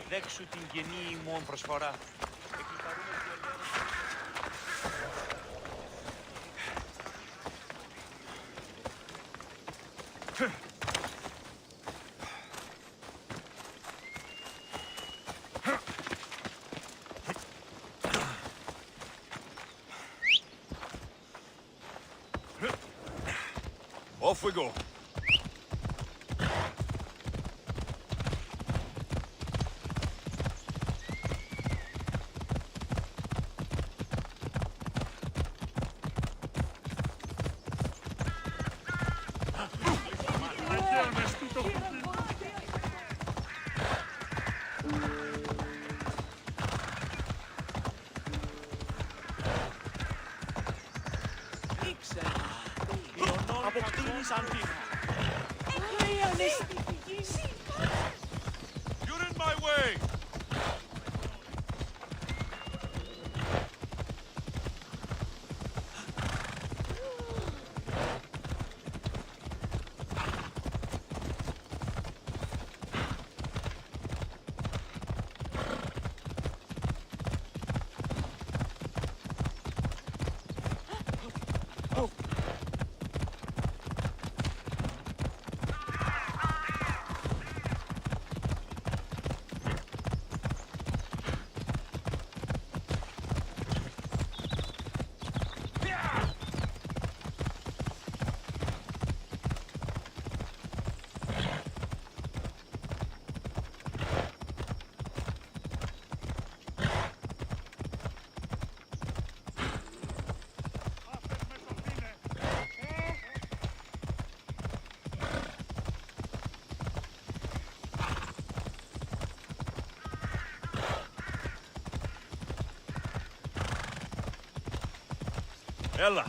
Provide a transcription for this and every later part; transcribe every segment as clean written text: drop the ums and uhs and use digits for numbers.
Δέξου την γενή ημών προσφορά. Off we go. You're in my way! Έλα.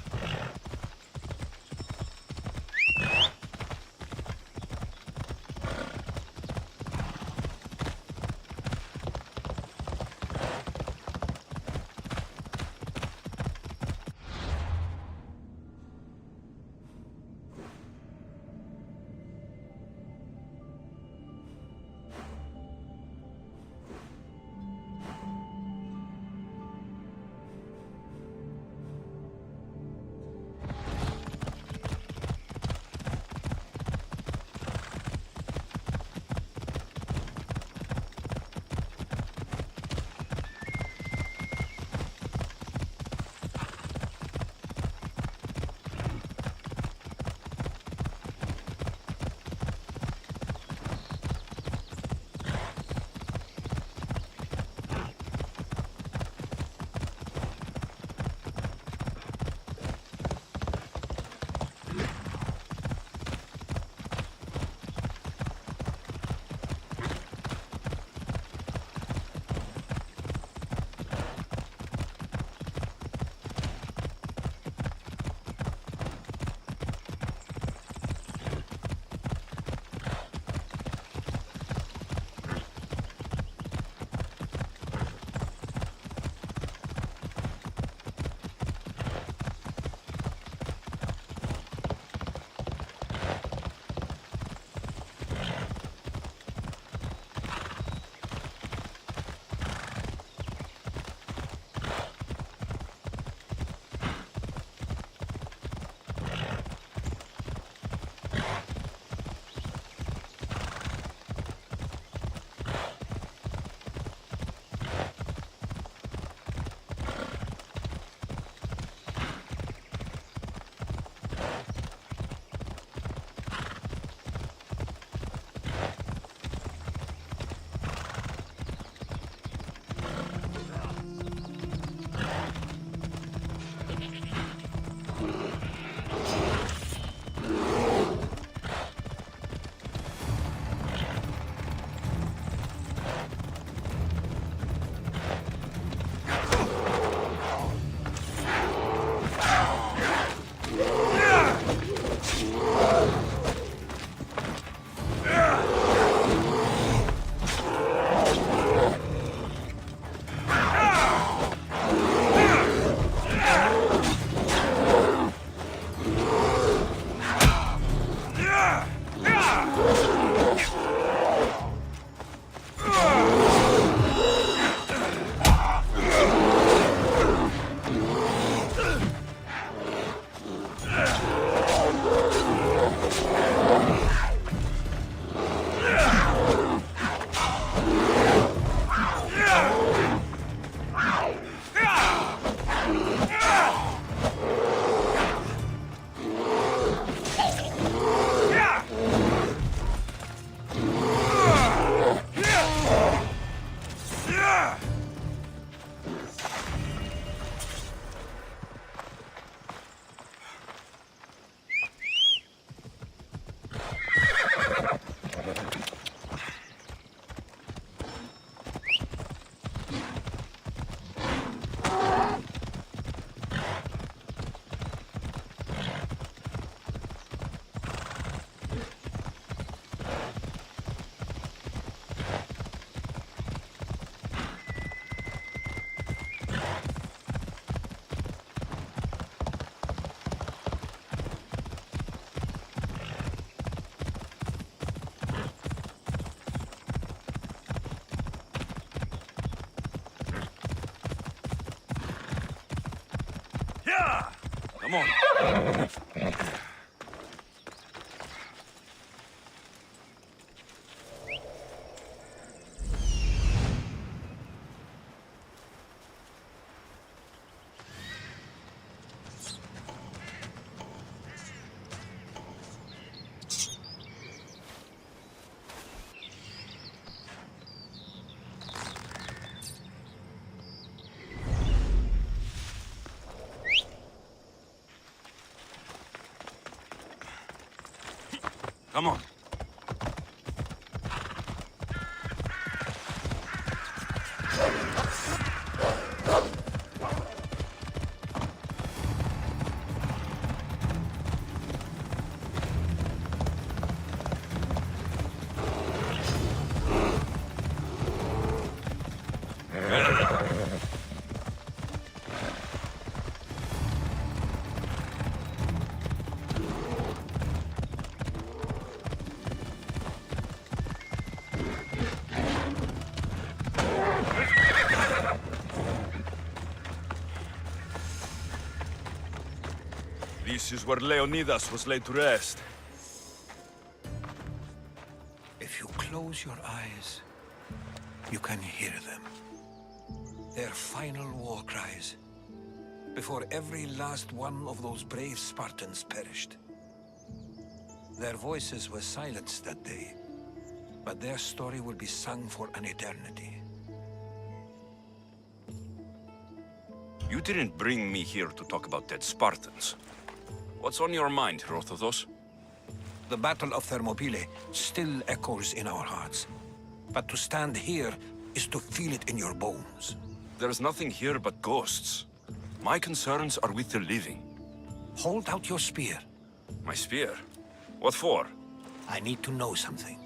Come on. Come on. This is where Leonidas was laid to rest. If you close your eyes, you can hear them. Their final war cries, before every last one of those brave Spartans perished. Their voices were silenced that day, but their story will be sung for an eternity. You didn't bring me here to talk about dead Spartans. What's on your mind, Herodotus? The Battle of Thermopylae still echoes in our hearts. But to stand here is to feel it in your bones. There's nothing here but ghosts. My concerns are with the living. Hold out your spear. My spear? What for? I need to know something.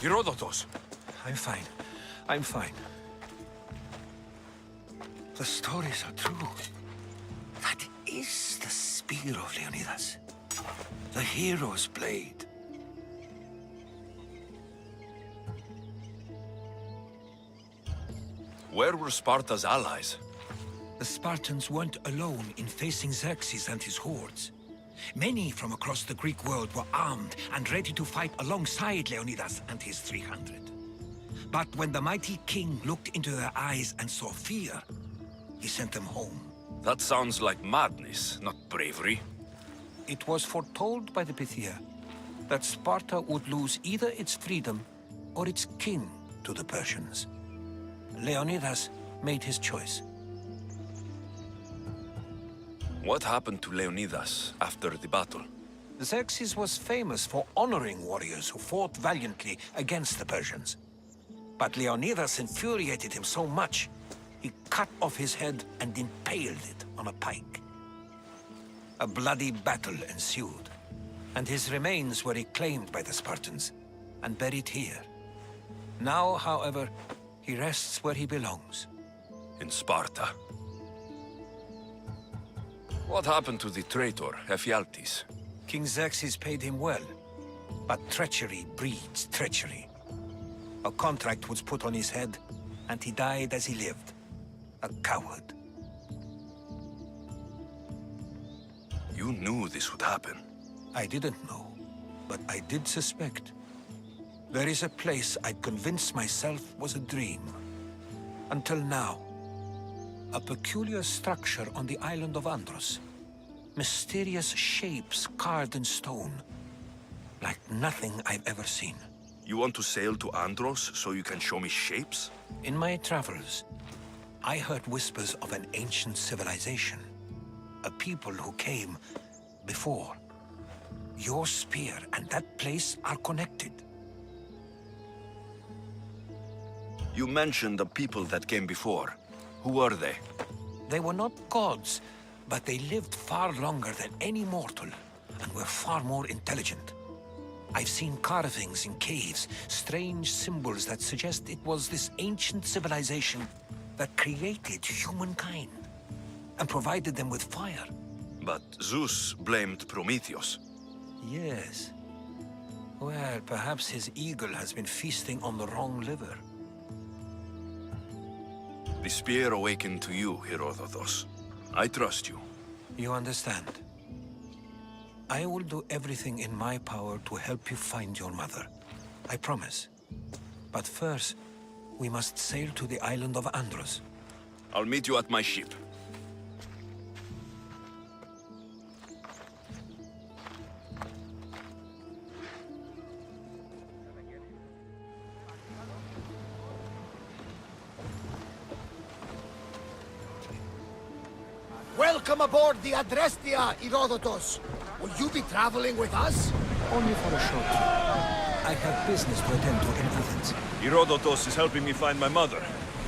Herodotus! I'm fine. I'm fine. The stories are true. That is the spear of Leonidas. The hero's blade. Where were Sparta's allies? The Spartans weren't alone in facing Xerxes and his hordes. Many from across the Greek world were armed and ready to fight alongside Leonidas and his 300. But when the mighty king looked into their eyes and saw fear, he sent them home. That sounds like madness, not bravery. It was foretold by the Pythia that Sparta would lose either its freedom or its king to the Persians. Leonidas made his choice. What happened to Leonidas after the battle? Xerxes was famous for honoring warriors who fought valiantly against the Persians. But Leonidas infuriated him so much, he cut off his head and impaled it on a pike. A bloody battle ensued, and his remains were reclaimed by the Spartans and buried here. Now, however, he rests where he belongs. In Sparta. What happened to the traitor, Ephialtes? King Xerxes paid him well, but treachery breeds treachery. A contract was put on his head, and he died as he lived. A coward. You knew this would happen. I didn't know, but I did suspect. There is a place I'd convinced myself was a dream. Until now. A peculiar structure on the island of Andros. Mysterious shapes carved in stone. Like nothing I've ever seen. You want to sail to Andros so you can show me shapes? In my travels, I heard whispers of an ancient civilization. A people who came before. Your spear and that place are connected. You mentioned the people that came before. Who were they? They were not gods, but they lived far longer than any mortal, and were far more intelligent. I've seen carvings in caves, strange symbols that suggest it was this ancient civilization that created humankind, and provided them with fire. But Zeus blamed Prometheus. Yes. Well, perhaps his eagle has been feasting on the wrong liver. The spear awakened to you, Herodotus. I trust you. You understand. I will do everything in my power to help you find your mother. I promise. But first, we must sail to the island of Andros. I'll meet you at my ship. Welcome aboard the Adrestia, Herodotus. Will you be traveling with us? Only for a short trip. I have business to attend to in Athens. Herodotus is helping me find my mother.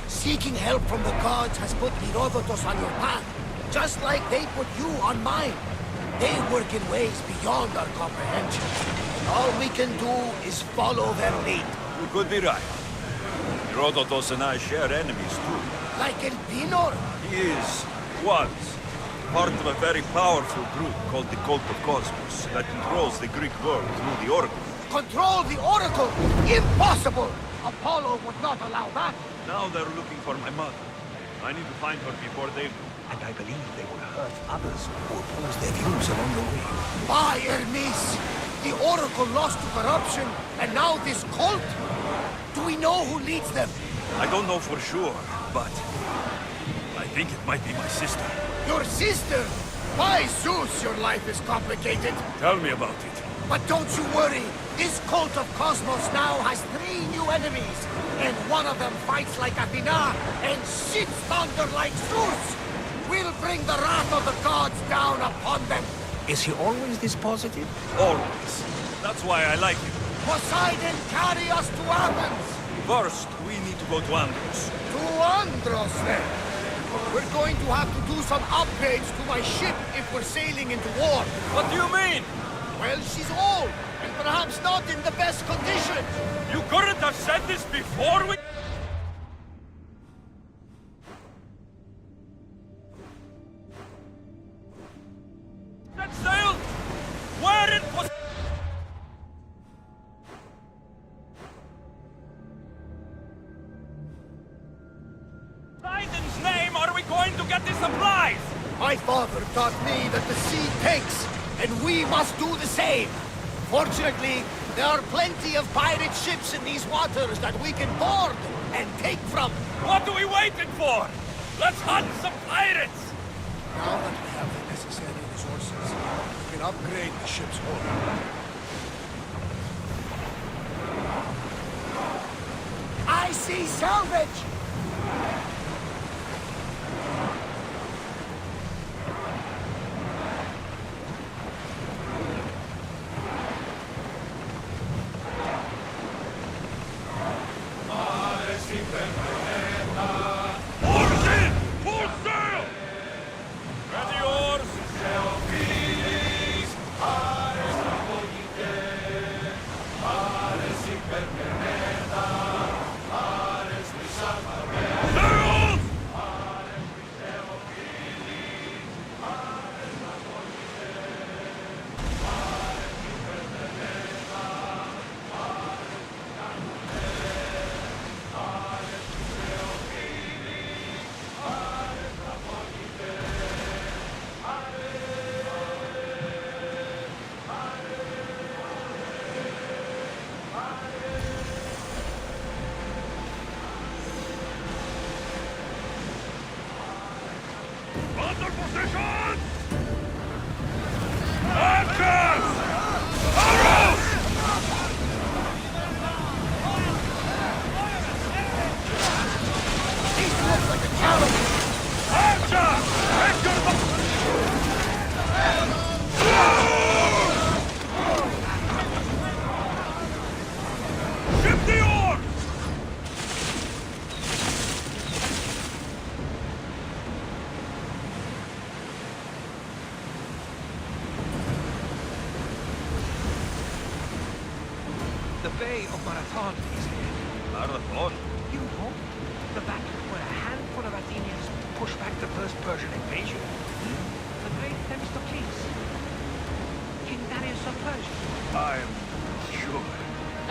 Seeking help from the gods has put Herodotus on your path, just like they put you on mine. They work in ways beyond our comprehension. All we can do is follow their lead. You could be right. Herodotus and I share enemies too. Like Elpinor? He was, part of a very powerful group called the Cult of Cosmos that controls the Greek world through the Oracle. Control the Oracle? Impossible! Apollo would not allow that. Now they're looking for my mother. I need to find her before they do. And I believe they will hurt others who oppose their views along the way. By Hermes! The Oracle lost to corruption, and now this cult? Do we know who leads them? I don't know for sure, but I think it might be my sister. Your sister? By Zeus, your life is complicated. Tell me about it. But don't you worry. This cult of Cosmos now has 3 new enemies. And one of them fights like Athena and shits thunder like Zeus. We'll bring the wrath of the gods down upon them. Is he always this positive? Always. That's why I like him. Poseidon, carry us to Athens. First, we need to go to Andros. To Andros, then. We're going to have to do some upgrades to my ship if we're sailing into war. What do you mean? Well, she's old, and perhaps not in the best condition. You couldn't have said this before we... Set sail! Where in... Poseidon's name are we going to get the supplies? My father taught me that the sea takes and we must do the same. Fortunately, there are plenty of pirate ships in these waters that we can board and take from. What are we waiting for? Let's hunt some pirates! Now that we have the necessary resources, we can upgrade the ship's hull. I see salvage! Oars in! Full sail! Ready oars! Sails! Under position! Archers! Arrows! This looks like a challenge! Archers! Take your ship the oars! The Bay of Marathon is here. Marathon? You know, the battle where a handful of Athenians pushed back the first Persian invasion. The great Themistocles. King Darius of Persia. I'm sure.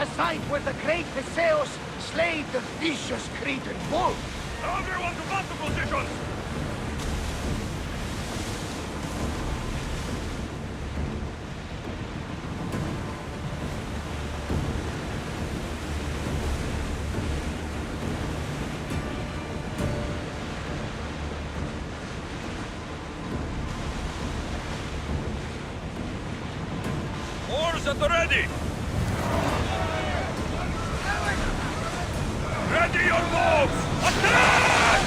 A site where the great Theseus slayed the vicious Cretan bull. Everyone to battle positions! Oars at the ready! Ready your bows! Attack!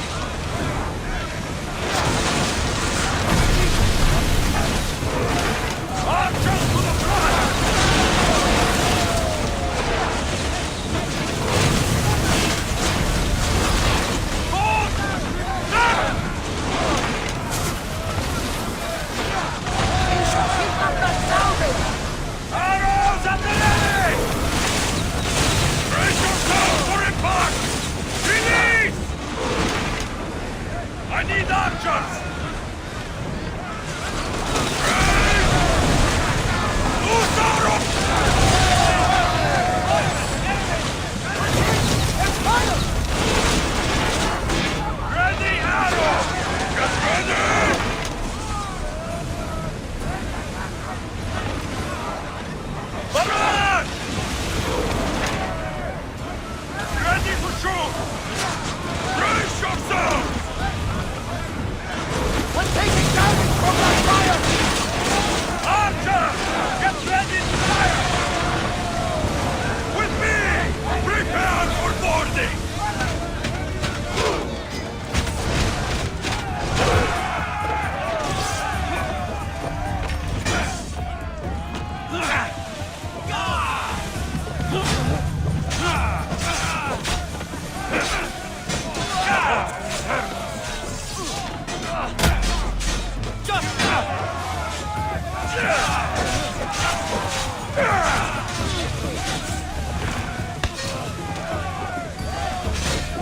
Archers to the front! Boats! Stand! Keep up that salvage! Arrows at the ready! Brace yourselves for impact! Release! I need archers! Loose arrows! Ready arrows! Get ready! Barrage! Ready to shoot! Brace yourselves! We're taking damage from that fire! Archer! Get ready to fire! With me! Prepare for boarding!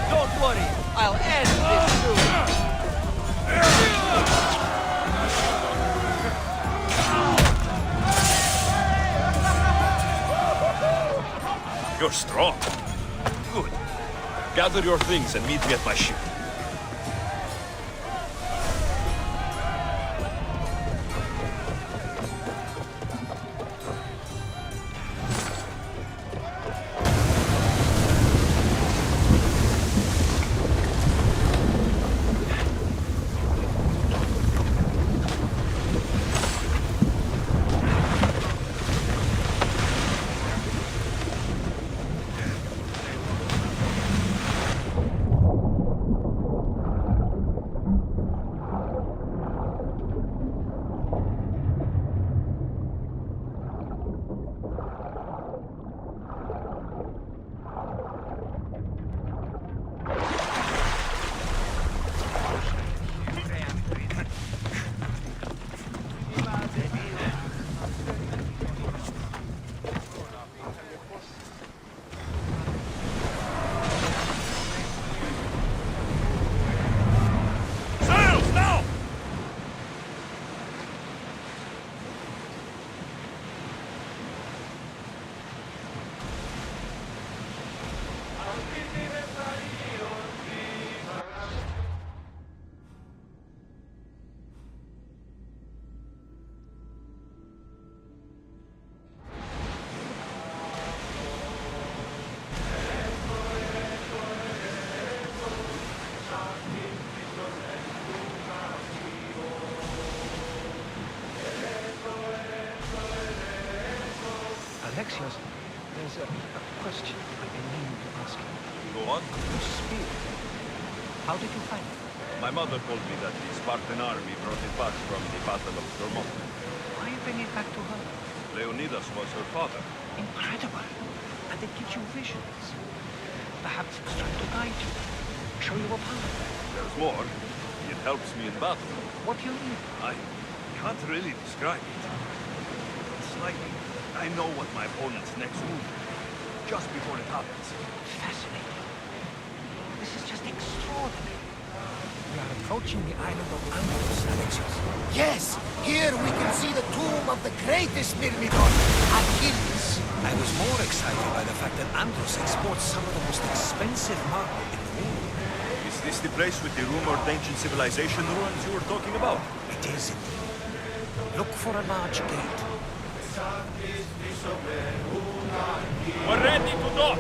Don't worry, I'll end this soon. You're strong. Good. Gather your things and meet me at my ship. Alexios, there's a question I've been meaning to ask you. Go on. Your spear. How did you find it? My mother told me that the Spartan army brought it back from the Battle of Thermopylae. Why you bring it back to her? Leonidas was her father. Incredible. And it gives you visions. Perhaps it's trying to guide you. Show you a path. There's more. It helps me in battle. What do you mean? I can't really describe it. It's like I know what my opponent's next move will be, just before it happens. Fascinating. This is just extraordinary. We are approaching the island of Andros, Alexios. Yes, here we can see the tomb of the greatest Myrmidon, Achilles. I was more excited by the fact that Andros exports some of the most expensive marble in the world. Is this the place with the rumored ancient civilization ruins you were talking about? It is indeed. Look for a large gate. We're ready to dock!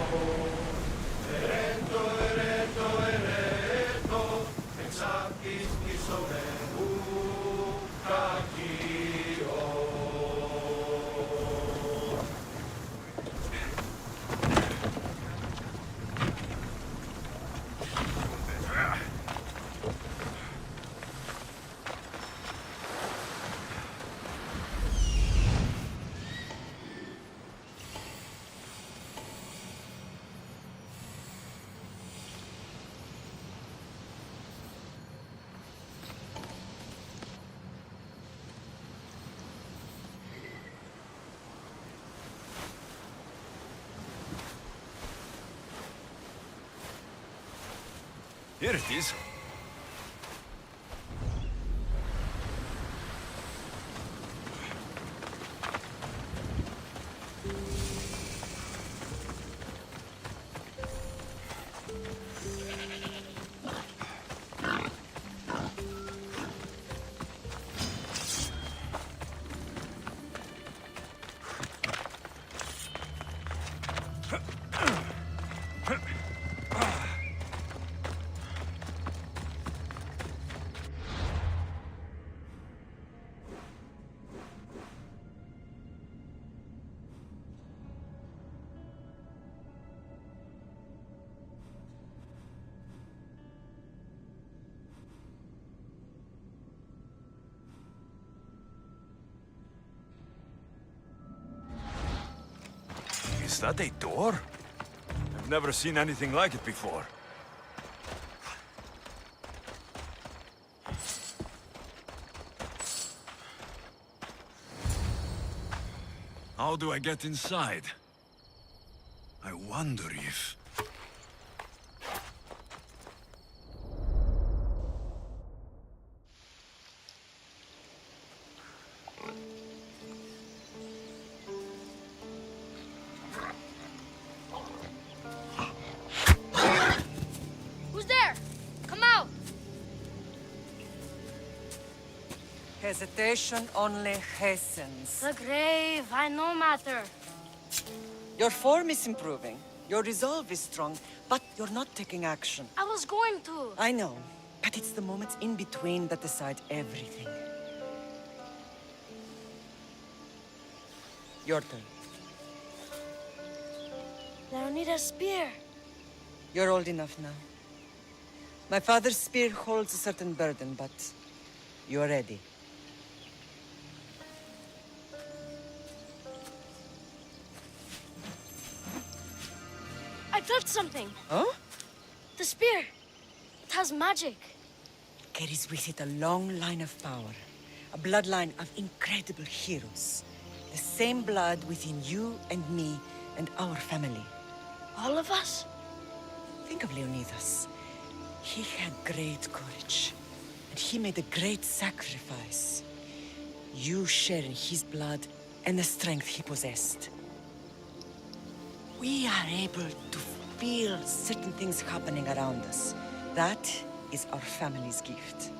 Here it is. Is that a door? I've never seen anything like it before. How do I get inside? I wonder if... Who's there? Come out! Hesitation only hastens. The grave, I no matter. Your form is improving. Your resolve is strong, but you're not taking action. I was going to. I know, but it's the moments in between that decide everything. Your turn. Leonidas' spear. You're old enough now. My father's spear holds a certain burden, but you're ready. I felt something. Huh? The spear. It has magic. Carries with it a long line of power. A bloodline of incredible heroes. The same blood within you and me and our family. All of us? Think of Leonidas. He had great courage. And he made a great sacrifice. You share in his blood and the strength he possessed. We are able to feel certain things happening around us. That is our family's gift.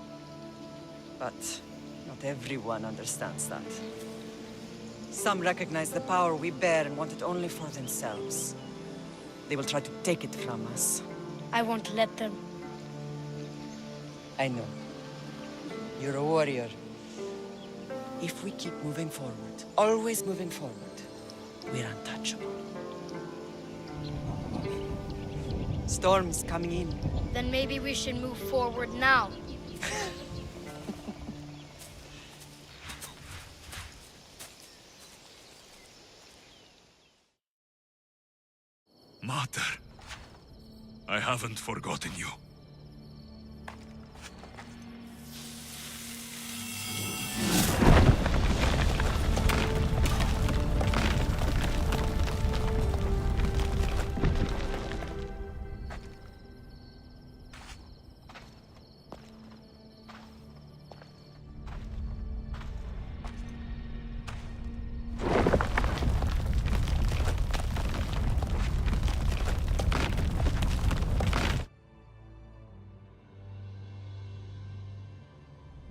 But not everyone understands that. Some recognize the power we bear and want it only for themselves. They will try to take it from us. I won't let them. I know. You're a warrior. If we keep moving forward, always moving forward, we're untouchable. Storm's coming in. Then maybe we should move forward now. Mater, I haven't forgotten you.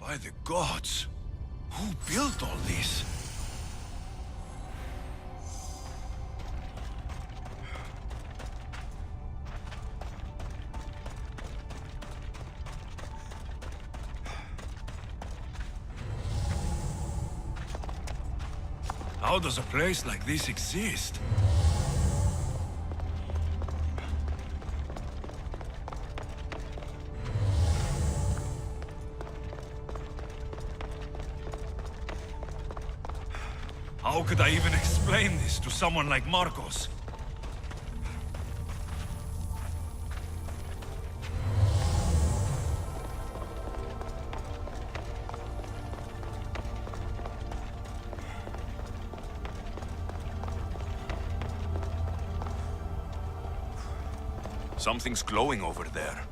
By the gods! Who built all this? How does a place like this exist? How could I even explain this to someone like Marcos? Something's glowing over there.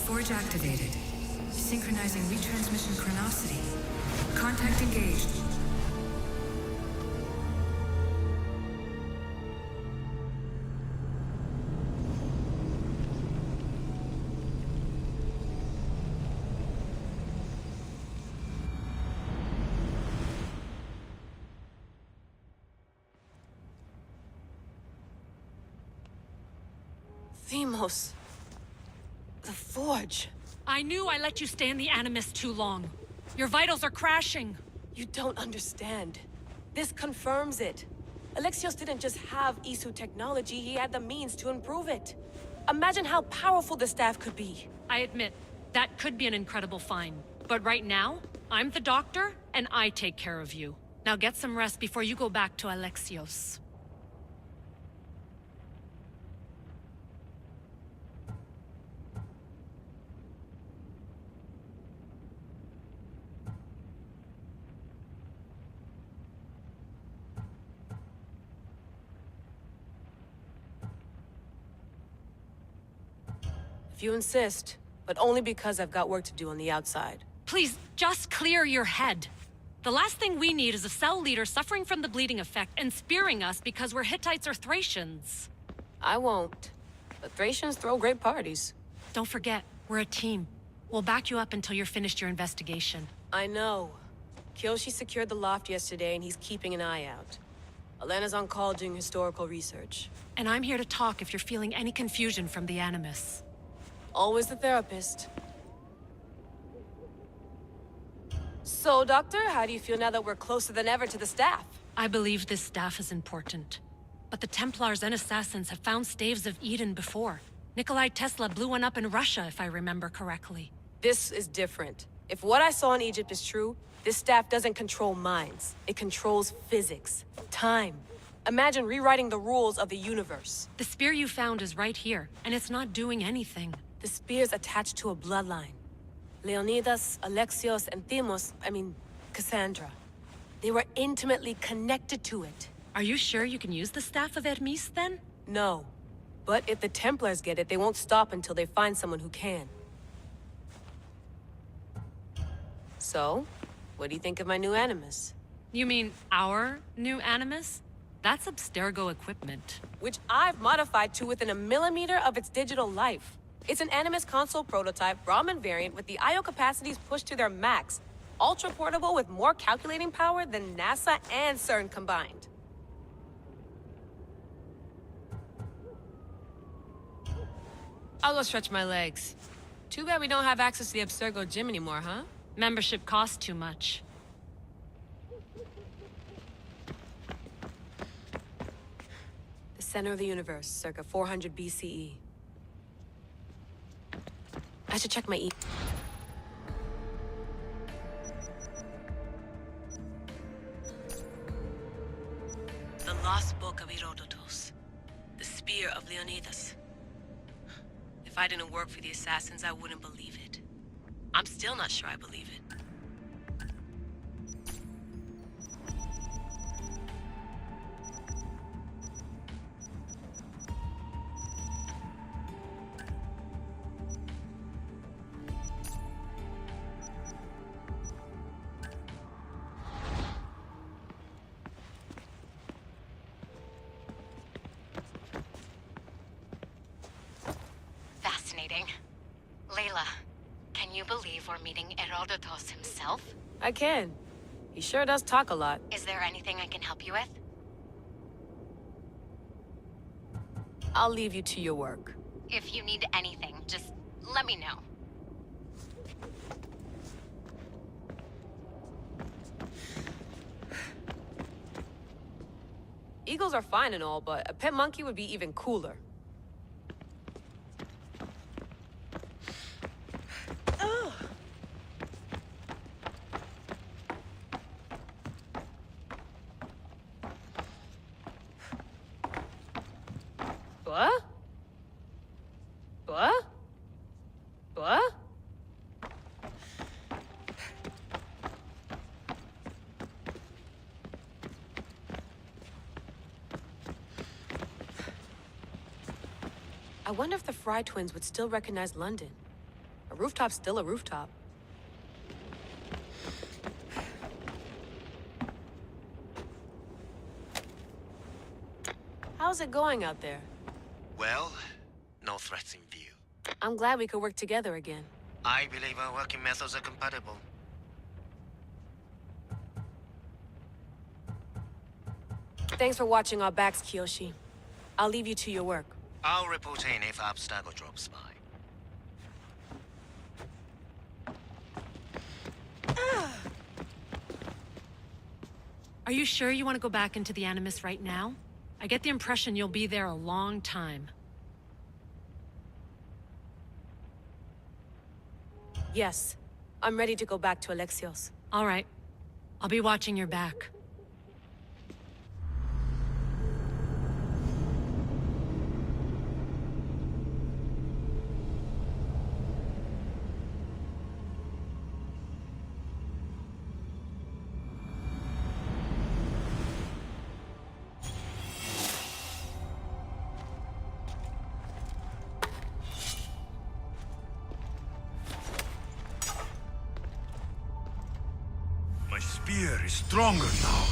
Forge activated. Synchronizing retransmission chronicity. Contact engaged. Themos. The Forge. I knew I let you stay in the Animus too long. Your vitals are crashing. You don't understand. This confirms it. Alexios didn't just have Isu technology, he had the means to improve it. Imagine how powerful the staff could be. I admit, that could be an incredible find. But right now, I'm the doctor, and I take care of you. Now get some rest before you go back to Alexios. If you insist, but only because I've got work to do on the outside. Please, just clear your head. The last thing we need is a cell leader suffering from the bleeding effect and spearing us because we're Hittites or Thracians. I won't. But Thracians throw great parties. Don't forget, we're a team. We'll back you up until you're finished your investigation. I know. Kyoshi secured the loft yesterday and he's keeping an eye out. Elena's on call doing historical research. And I'm here to talk if you're feeling any confusion from the Animus. Always the therapist. So, Doctor, how do you feel now that we're closer than ever to the staff? I believe this staff is important. But the Templars and Assassins have found staves of Eden before. Nikolai Tesla blew one up in Russia, if I remember correctly. This is different. If what I saw in Egypt is true, this staff doesn't control minds. It controls physics, time. Imagine rewriting the rules of the universe. The spear you found is right here, and it's not doing anything. The spear's attached to a bloodline. Leonidas, Alexios, and Cassandra. They were intimately connected to it. Are you sure you can use the Staff of Hermes, then? No. But if the Templars get it, they won't stop until they find someone who can. So, What do you think of my new Animus? You mean our new Animus? That's Abstergo equipment. Which I've modified to within a millimeter of its digital life. It's an Animus console prototype Brahmin variant with the I/O capacities pushed to their max. Ultra portable with more calculating power than NASA and CERN combined. I'll go stretch my legs. Too bad we don't have access to the Abstergo gym anymore, huh? Membership costs too much. The center of the universe, circa 400 BCE. I should check my The Lost Book of Herodotus. The Spear of Leonidas. If I didn't work for the Assassins, I wouldn't believe it. I'm still not sure I believe it. Fascinating. Layla, can you believe we're meeting Herodotus himself? I can. He sure does talk a lot. Is there anything I can help you with? I'll leave you to your work. If you need anything, just let me know. Eagles are fine and all, but a pet monkey would be even cooler. What? What? What? I wonder if the Fry twins would still recognize London. A rooftop's still a rooftop. How's it going out there? Well, no threats in view. I'm glad we could work together again. I believe our working methods are compatible. Thanks for watching our backs, Kiyoshi. I'll leave you to your work. I'll report in if Abstergo drops by. Are you sure you want to go back into the Animus right now? I get the impression you'll be there a long time. Yes. I'm ready to go back to Alexios. All right. I'll be watching your back. My spear is stronger now.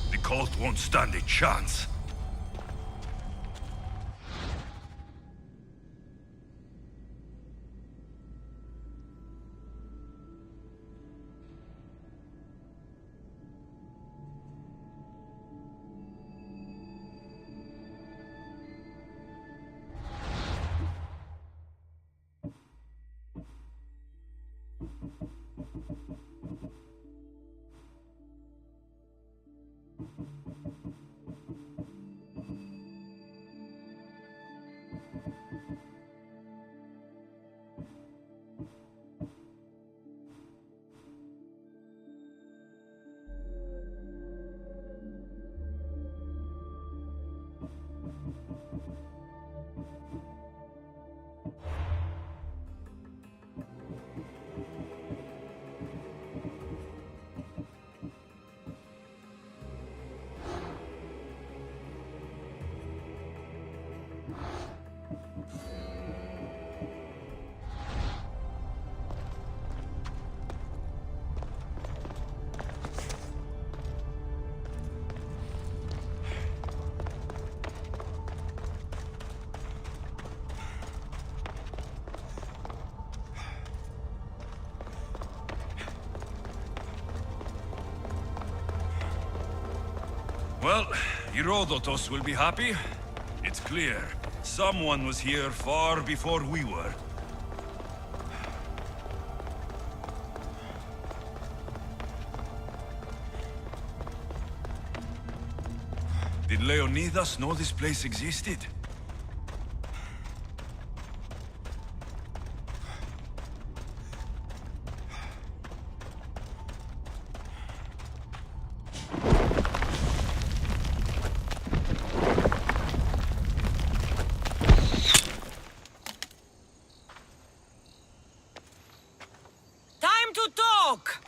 The cult won't stand a chance. Well, Herodotus will be happy. It's clear. Someone was here far before we were. Did Leonidas know this place existed? Time to talk!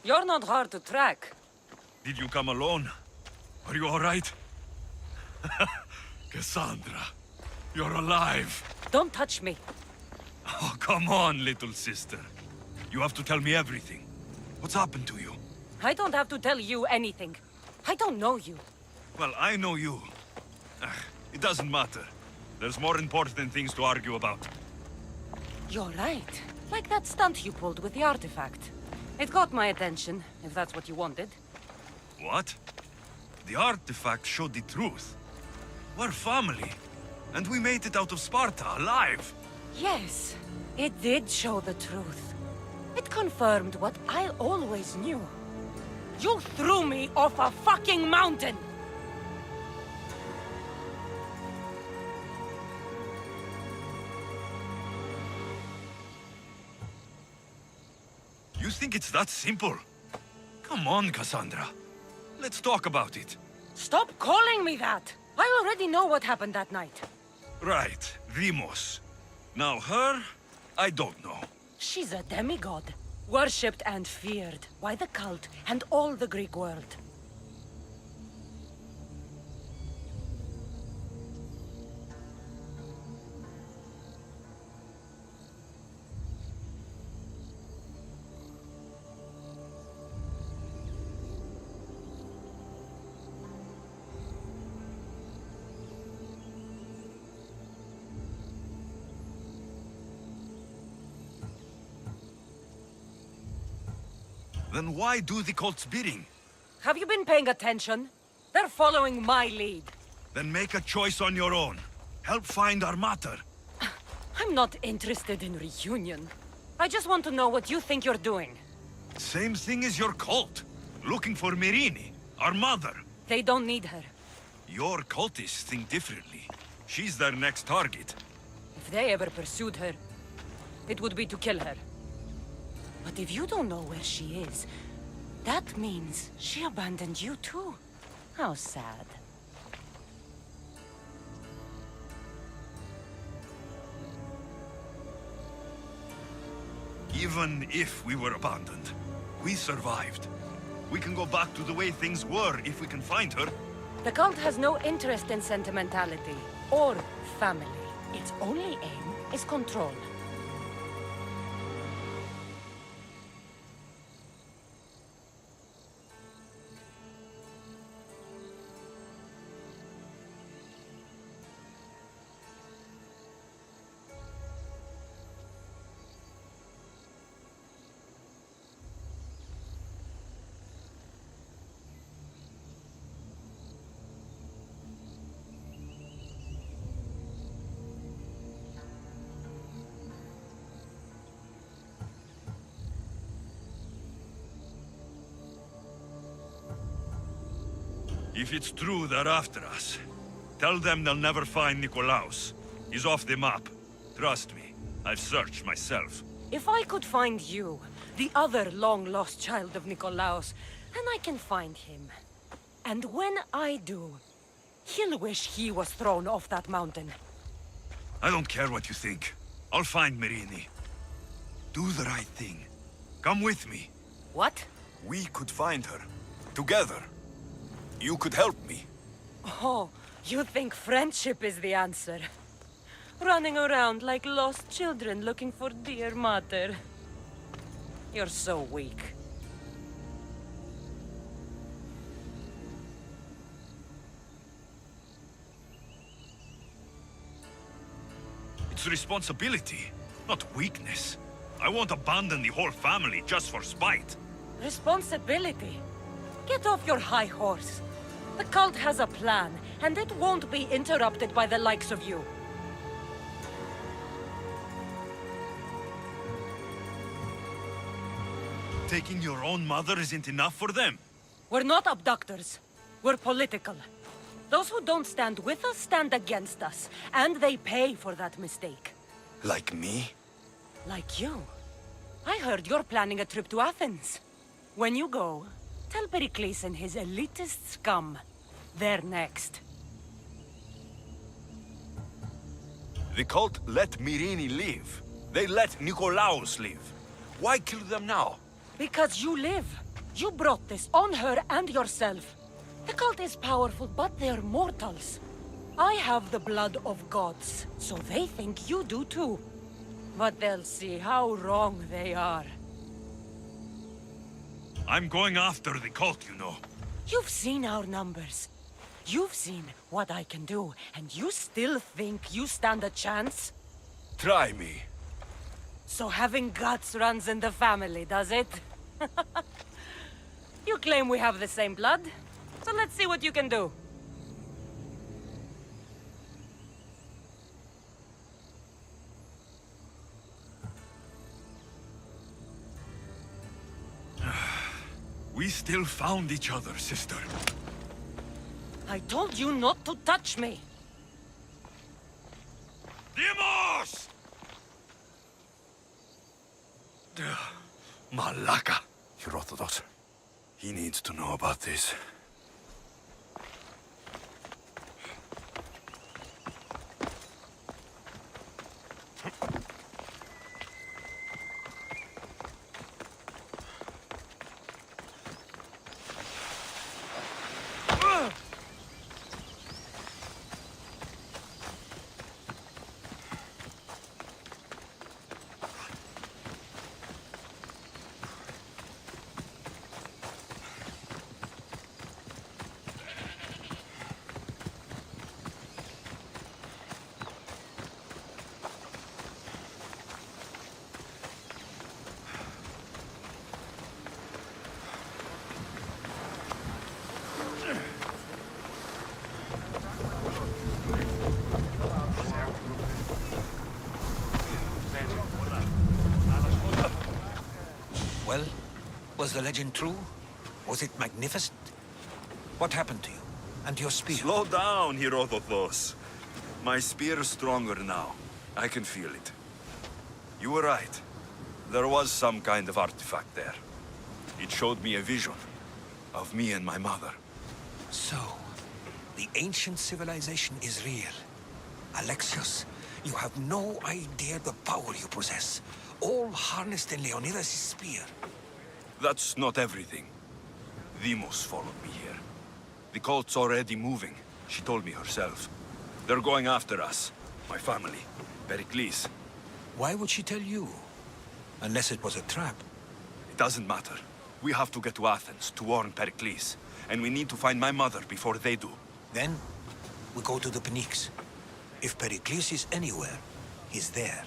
You're not hard to track. Did you come alone? Are you all right? Cassandra, you're alive. Don't touch me. Oh, come on, little sister. You have to tell me everything. What's happened to you? I don't have to tell you anything. I don't know you. Well, I know you. It doesn't matter. There's more important things to argue about. You're right. Like that stunt you pulled with the artifact. It got my attention, if that's what you wanted. What? The artifact showed the truth. We're family. And we made it out of Sparta, alive. Yes, it did show the truth. It confirmed what I always knew. You threw me off a fucking mountain! You think it's that simple? Come on, Cassandra. Let's talk about it. Stop calling me that! I already know what happened that night. Right, Deimos. Now her, I don't know. She's a demigod. Worshipped and feared by the cult and all the Greek world. Then why do the cult's bidding? Have you been paying attention? They're following my lead. Then make a choice on your own. Help find our mater. I'm not interested in reunion. I just want to know what you think you're doing. Same thing as your cult. Looking for Myrine, our mother. They don't need her. Your cultists think differently. She's their next target. If they ever pursued her, it would be to kill her. But if you don't know where she is, that means she abandoned you too. How sad. Even if we were abandoned, we survived. We can go back to the way things were if we can find her. The cult has no interest in sentimentality or family. Its only aim is control. If it's true they're after us, tell them they'll never find Nikolaos. He's off the map. Trust me, I've searched myself. If I could find you, the other long-lost child of Nikolaos, then I can find him. And when I do, he'll wish he was thrown off that mountain. I don't care what you think. I'll find Myrine. Do the right thing. Come with me. What? We could find her. Together. You could help me. Oh, you think friendship is the answer? Running around like lost children looking for dear mother. You're so weak. is responsibility, not weakness. I won't abandon the whole family just for spite. Responsibility? Get off your high horse. The cult has a plan, and it won't be interrupted by the likes of you. Taking your own mother isn't enough for them? We're not abductors. We're political. Those who don't stand with us stand against us, and they pay for that mistake. Like me? Like you. I heard you're planning a trip to Athens. When you go, tell Pericles and his elitist scum. They're next. The cult let Myrini live. They let Nikolaos live. Why kill them now? Because you live. You brought this on her and yourself. The cult is powerful, but they're mortals. I have the blood of gods, so they think you do too. But they'll see how wrong they are. I'm going after the cult, you know. You've seen our numbers. You've seen what I can do, and you still think you stand a chance? Try me. So having guts runs in the family, does it? You claim we have the same blood, so let's see what you can do. We still found each other, sister. I told you not to touch me. Demos! Malaka. Herodotus. He needs to know about this. Well, was the legend true? Was it magnificent? What happened to you? And your spear? Slow down, Herodotus. My spear is stronger now. I can feel it. You were right. There was some kind of artifact there. It showed me a vision of me and my mother. So, the ancient civilization is real. Alexios, you have no idea the power you possess. All harnessed in Leonidas' spear. That's not everything. Demos followed me here. The cult's already moving. She told me herself. They're going after us. My family. Pericles. Why would she tell you? Unless it was a trap. It doesn't matter. We have to get to Athens to warn Pericles. And we need to find my mother before they do. Then, we go to the Pnyx. If Pericles is anywhere, he's there.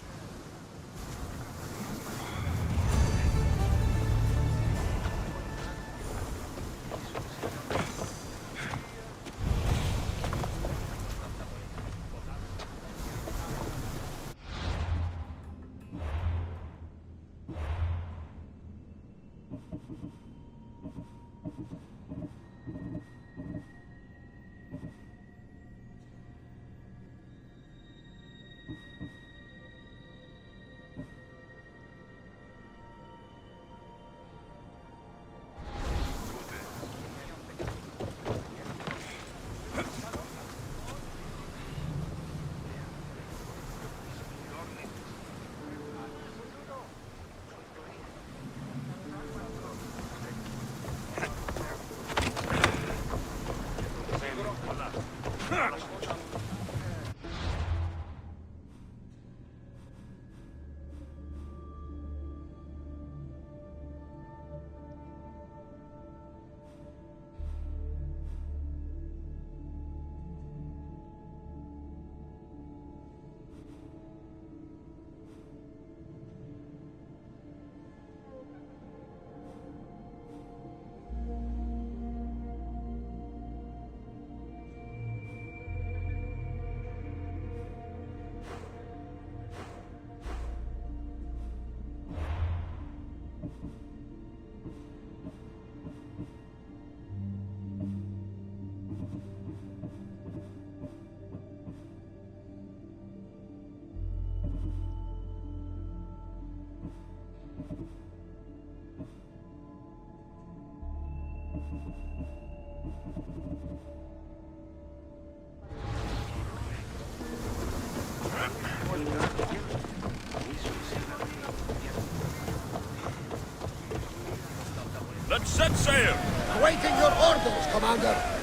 and set sail! Awaiting your orders, Commander.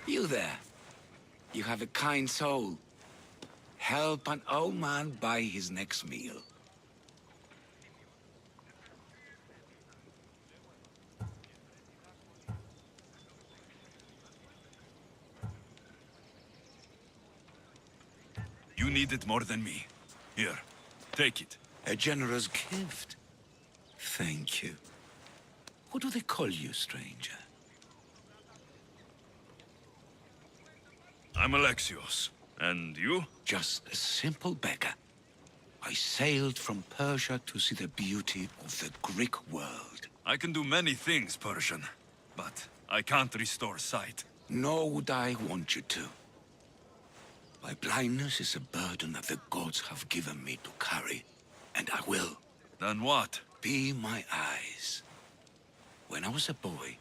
You there. You have a kind soul. Help an old man buy his next meal. You need it more than me. Here, take it. A generous gift. Thank you. What do they call you, stranger? I'm Alexios. And you? Just a simple beggar. I sailed from Persia to see the beauty of the Greek world. I can do many things, Persian, but I can't restore sight. Nor would I want you to. My blindness is a burden that the gods have given me to carry, and I will. Then what? Be my eyes. When I was a boy,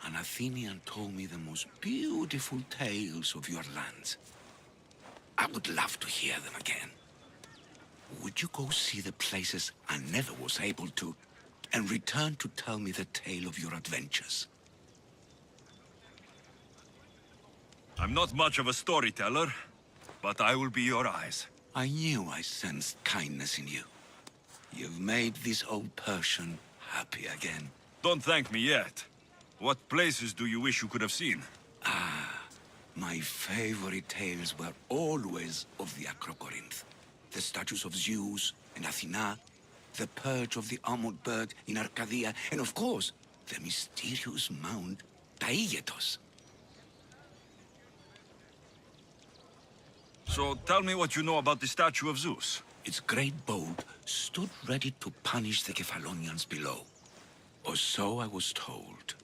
an Athenian told me the most beautiful tales of your lands. I would love to hear them again. Would you go see the places I never was able to, and return to tell me the tale of your adventures? I'm not much of a storyteller, but I will be your eyes. I knew I sensed kindness in you. You've made this old Persian happy again. Don't thank me yet. What places do you wish you could have seen? My favorite tales were always of the Acrocorinth. The statues of Zeus and Athena, the perch of the armored bird in Arcadia, and of course, the mysterious mound Taigetos. So tell me what you know about the statue of Zeus. Its great boat stood ready to punish the Kephalonians below. Or so I was told.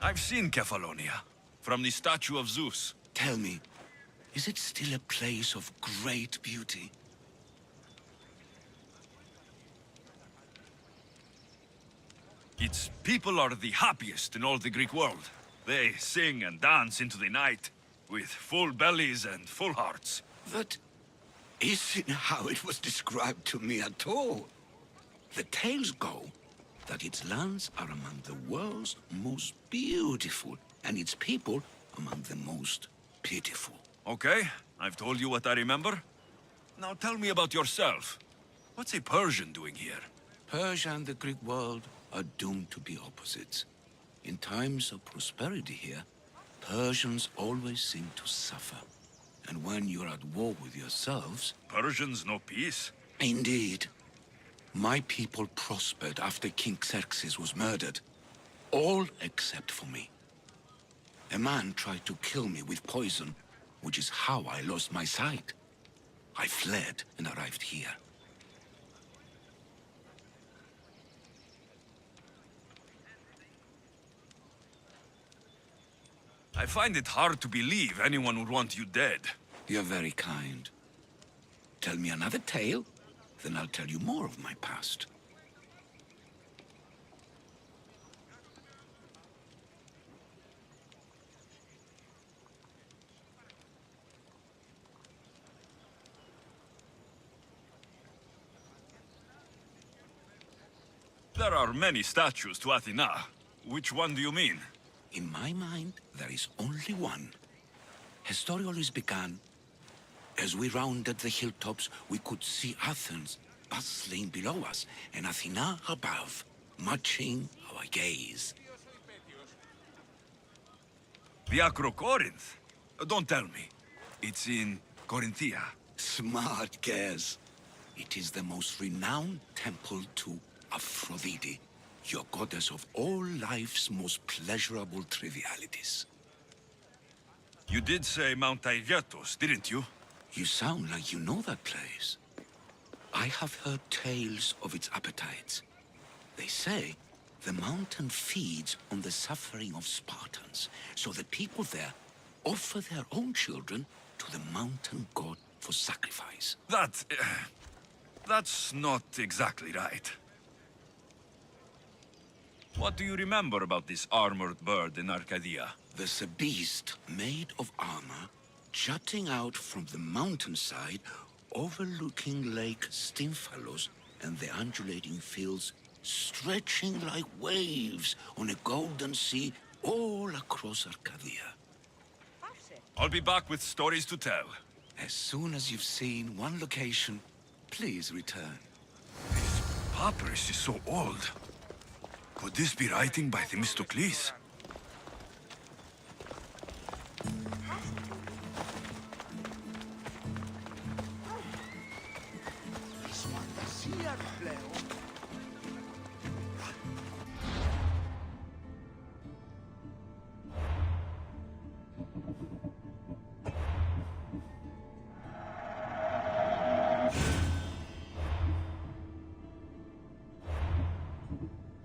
I've seen Kephallonia, from the statue of Zeus. Tell me, is it still a place of great beauty? Its people are the happiest in all the Greek world. They sing and dance into the night, with full bellies and full hearts. That isn't how it was described to me at all. The tales go that its lands are among the world's most beautiful, and its people among the most pitiful. Okay, I've told you what I remember. Now tell me about yourself. What's a Persian doing here? Persia and the Greek world are doomed to be opposites. In times of prosperity here, Persians always seem to suffer. And when you're at war with yourselves... Persians know peace? Indeed. My people prospered after King Xerxes was murdered. All except for me. A man tried to kill me with poison, which is how I lost my sight. I fled and arrived here. I find it hard to believe anyone would want you dead. You're very kind. Tell me another tale, then I'll tell you more of my past. There are many statues to Athena. Which one do you mean? In my mind, there is only one. Her story always began. As we rounded the hilltops, we could see Athens bustling below us, and Athena above, matching our gaze. The Acrocorinth? Don't tell me. It's in Corinthia. Smart guess. It is the most renowned temple to Aphrodite, your goddess of all life's most pleasurable trivialities. You did say Mount Taygetos, didn't you? You sound like you know that place. I have heard tales of its appetites. They say the mountain feeds on the suffering of Spartans, so the people there offer their own children to the mountain god for sacrifice. That's not exactly right. What do you remember about this armored bird in Arcadia? There's a beast made of armor jutting out from the mountainside, overlooking Lake Stymphalos and the undulating fields stretching like waves on a golden sea all across Arcadia. I'll be back with stories to tell. As soon as you've seen one location, please return. This papyrus is so old. Could this be writing by Themistocles? This fantasía, Cleo.